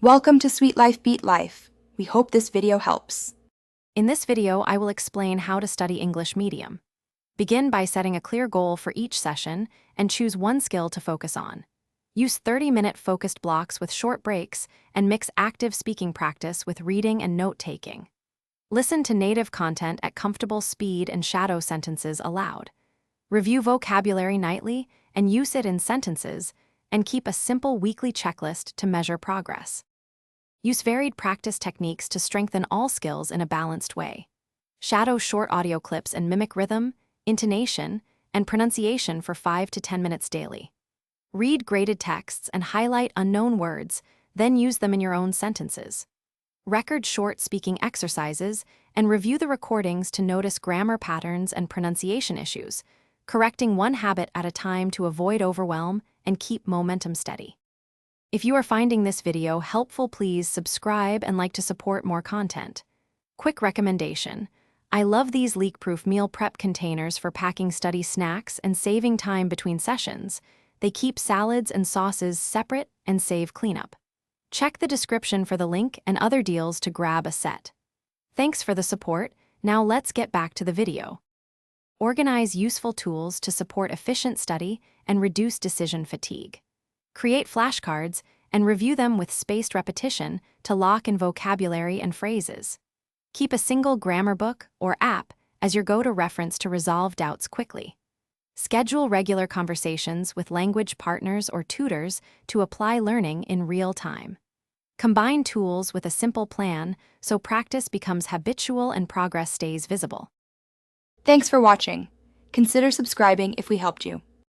Welcome to Sweet Life Beat Life. We hope this video helps. In this video, I will explain how to study English medium. Begin by setting a clear goal for each session and choose one skill to focus on. Use 30-minute focused blocks with short breaks and mix active speaking practice with reading and note-taking. Listen to native content at comfortable speed and shadow sentences aloud. Review vocabulary nightly and use it in sentences, and keep a simple weekly checklist to measure progress. Use varied practice techniques to strengthen all skills in a balanced way. Shadow short audio clips and mimic rhythm, intonation, and pronunciation for 5 to 10 minutes daily. Read graded texts and highlight unknown words, then use them in your own sentences. Record short speaking exercises and review the recordings to notice grammar patterns and pronunciation issues, correcting one habit at a time to avoid overwhelm and keep momentum steady. If you are finding this video helpful, please subscribe and like to support more content. Quick recommendation: I love these leak-proof meal prep containers for packing study snacks and saving time between sessions. They keep salads and sauces separate and save cleanup. Check the description for the link and other deals to grab a set. Thanks for the support. Now let's get back to the video. Organize useful tools to support efficient study and reduce decision fatigue. Create flashcards and review them with spaced repetition to lock in vocabulary and phrases. Keep a single grammar book or app as your go-to reference to resolve doubts quickly. Schedule regular conversations with language partners or tutors to apply learning in real time. Combine tools with a simple plan so practice becomes habitual and progress stays visible. Thanks for watching. Consider subscribing if we helped you.